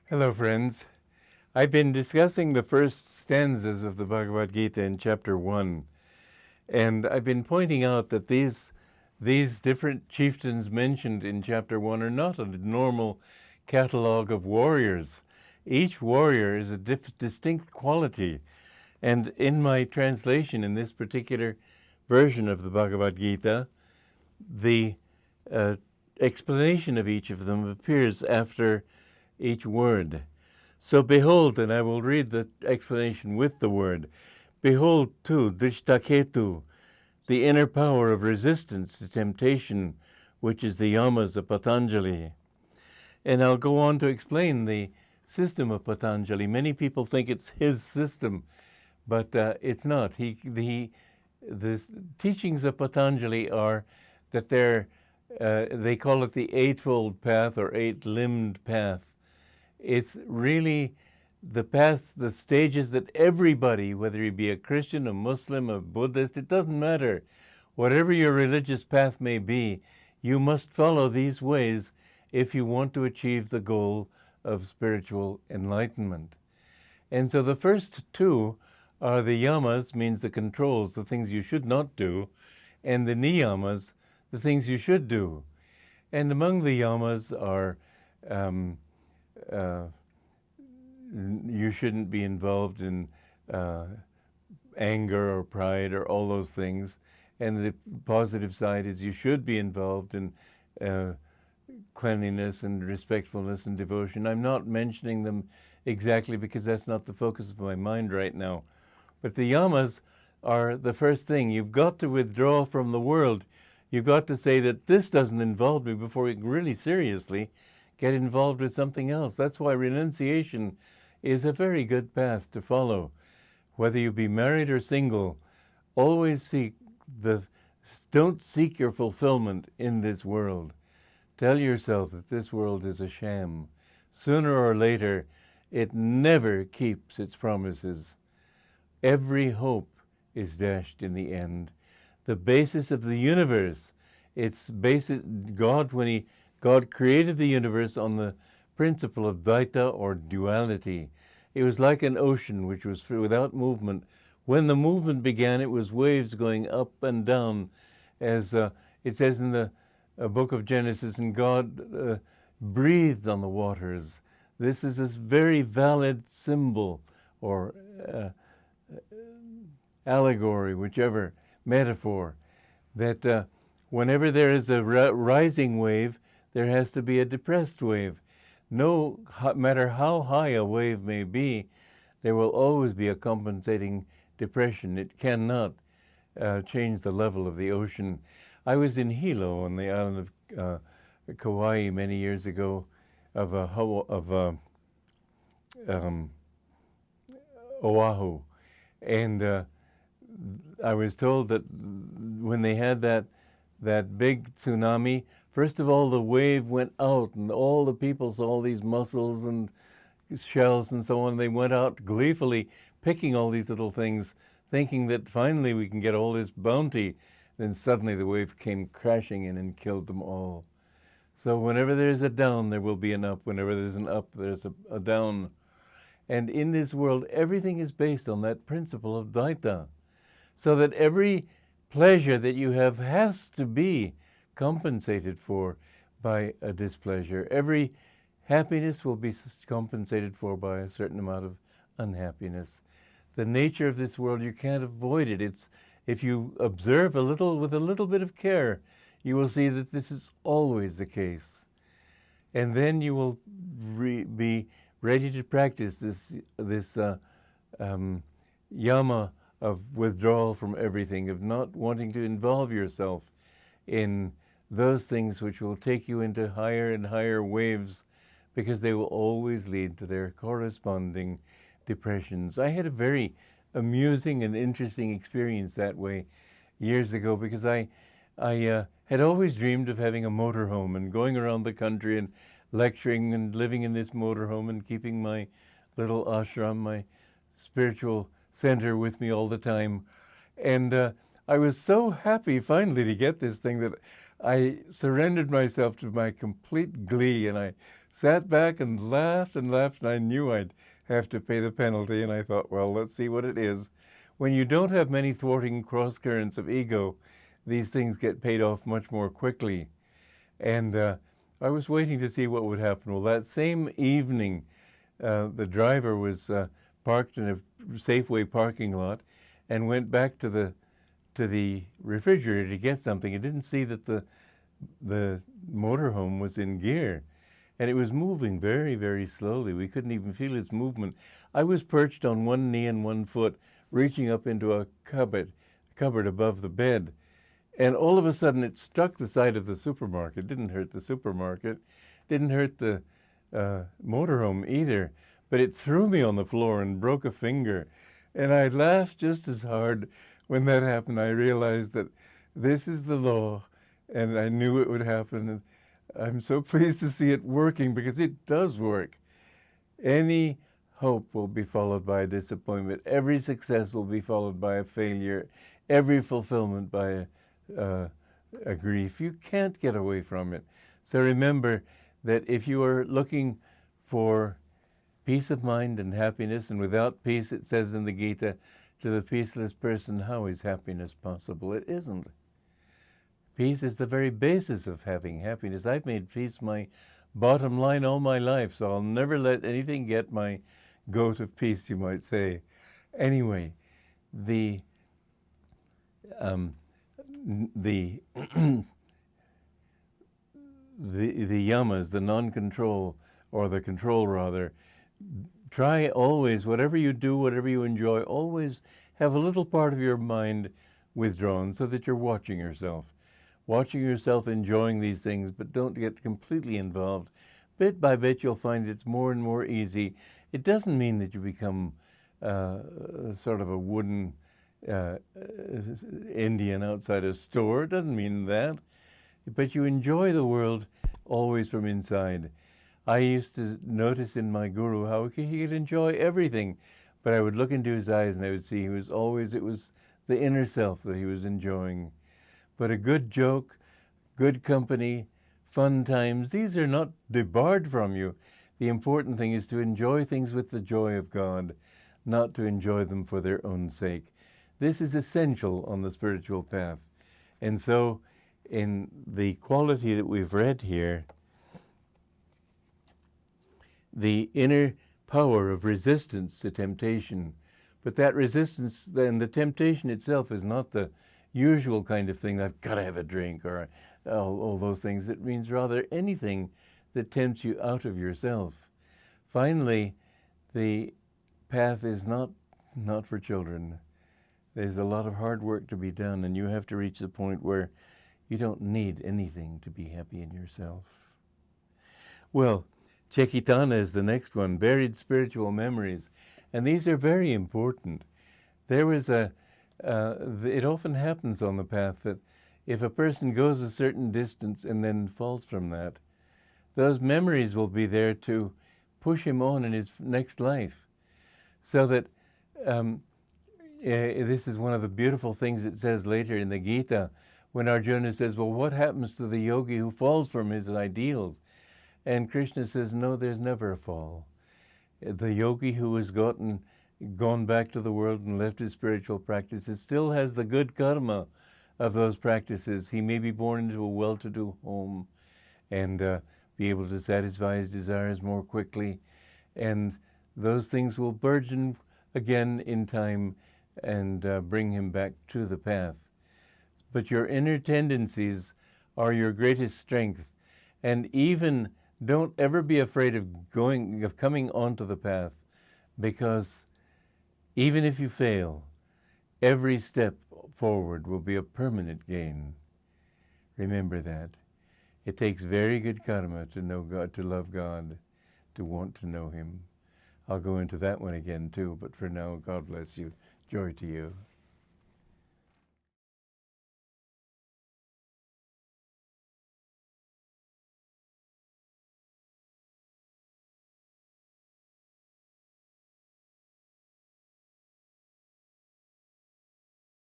Hello, friends. I've been discussing the first stanzas of the Bhagavad Gita in Chapter 1, and I've been pointing out that these different chieftains mentioned in Chapter 1 are not a normal catalogue of warriors. Each warrior is a distinct quality, and in my translation in this particular version of the Bhagavad Gita, the explanation of each of them appears after each word. So behold, and I will read the explanation with the word. Behold, too, Drishtaketu, the inner power of resistance to temptation, which is the Yamas of Patanjali. And I'll go on to explain the system of Patanjali. Many people think it's his system, but it's not. The teachings of Patanjali are that they call it the eightfold path or eight-limbed path. It's really the path, the stages that everybody, whether you be a Christian, a Muslim, a Buddhist, it doesn't matter. Whatever your religious path may be, you must follow these ways if you want to achieve the goal of spiritual enlightenment. And so the first two are the yamas, means the controls, the things you should not do, and the niyamas, the things you should do. And among the yamas are you shouldn't be involved in anger or pride or all those things. And the positive side is you should be involved in cleanliness and respectfulness and devotion. I'm not mentioning them exactly because that's not the focus of my mind right now. But the yamas are the first thing. You've got to withdraw from the world. You've got to say that this doesn't involve me before you can really seriously get involved with something else. That's why renunciation is a very good path to follow. Whether you be married or single, always don't seek your fulfillment in this world. Tell yourself that this world is a sham. Sooner or later, it never keeps its promises. Every hope is dashed in the end. The basis of the universe, its basis, God created the universe on the principle of Dvaita or duality. It was like an ocean which was without movement. When the movement began, it was waves going up and down, as it says in the book of Genesis, and God breathed on the waters. This is a very valid symbol or allegory, whichever metaphor, that whenever there is a rising wave, there has to be a depressed wave. No matter how high a wave may be, there will always be a compensating depression. It cannot change the level of the ocean. I was in Hilo on the island of Kauai many years ago, of Oahu, and I was told that when they had that big tsunami, first of all, the wave went out, and all the people saw all these mussels and shells and so on. They went out gleefully picking all these little things, thinking that finally we can get all this bounty. Then suddenly the wave came crashing in and killed them all. So whenever there's a down, there will be an up. Whenever there's an up, there's a down. And in this world, everything is based on that principle of Dvaita. So that every pleasure that you have has to be compensated for by a displeasure. Every happiness will be compensated for by a certain amount of unhappiness. The nature of this world, you can't avoid it. It's, if you observe with a little bit of care, you will see that this is always the case. And then you will be ready to practice this yama of withdrawal from everything, of not wanting to involve yourself in those things which will take you into higher and higher waves, because they will always lead to their corresponding depressions. I had a very amusing and interesting experience that way years ago, because I had always dreamed of having a motorhome and going around the country and lecturing and living in this motorhome and keeping my little ashram, my spiritual center, with me all the time. And I was so happy finally to get this thing that I surrendered myself to my complete glee, and I sat back and laughed, and I knew I'd have to pay the penalty, and I thought, well, let's see what it is. When you don't have many thwarting cross currents of ego, these things get paid off much more quickly. And I was waiting to see what would happen. Well, that same evening, the driver was parked in a Safeway parking lot and went back to the refrigerator to get something. He didn't see that the motorhome was in gear, and it was moving very, very slowly. We couldn't even feel its movement. I was perched on one knee and one foot, reaching up into a cupboard above the bed. And all of a sudden, it struck the side of the supermarket. It didn't hurt the supermarket, didn't hurt the motorhome either, but it threw me on the floor and broke a finger. And I laughed just as hard when that happened. I realized that this is the law, and I knew it would happen. And I'm so pleased to see it working, because it does work. Any hope will be followed by a disappointment. Every success will be followed by a failure. Every fulfillment by a grief. You can't get away from it. So remember that if you are looking for peace of mind and happiness, and without peace, it says in the Gita, to the peaceless person, how is happiness possible? It isn't. Peace is the very basis of having happiness. I've made peace my bottom line all my life, so I'll never let anything get my goat of peace, you might say. Anyway, the yamas, the non-control, or the control rather, try always, whatever you do, whatever you enjoy, always have a little part of your mind withdrawn so that you're watching yourself enjoying these things, but don't get completely involved. Bit by bit, you'll find it's more and more easy. It doesn't mean that you become sort of a wooden Indian outside a store. It doesn't mean that. But you enjoy the world always from inside. I used to notice in my guru how he could enjoy everything, but I would look into his eyes and I would see it was the inner self that he was enjoying. But a good joke, good company, fun times, these are not debarred from you. The important thing is to enjoy things with the joy of God, not to enjoy them for their own sake. This is essential on the spiritual path. And so, in the quality that we've read here, the inner power of resistance to temptation. But that resistance, then the temptation itself is not the usual kind of thing, I've got to have a drink, or all those things. It means rather anything that tempts you out of yourself. Finally, the path is not for children. There's a lot of hard work to be done, and you have to reach the point where you don't need anything to be happy in yourself. Well, Chekitana is the next one, buried spiritual memories. And these are very important. There was it often happens on the path that if a person goes a certain distance and then falls from that, those memories will be there to push him on in his next life. So that this is one of the beautiful things it says later in the Gita, when Arjuna says, well, what happens to the yogi who falls from his ideals? And Krishna says, no, there's never a fall. The yogi who has gone back to the world and left his spiritual practices still has the good karma of those practices. He may be born into a well-to-do home and be able to satisfy his desires more quickly. And those things will burgeon again in time and bring him back to the path. But your inner tendencies are your greatest strength. And even don't ever be afraid of coming onto the path, because even if you fail, every step forward will be a permanent gain. Remember that. It takes very good karma to know God, to love God, to want to know Him. I'll go into that one again too, but for now, God bless you. Joy to you.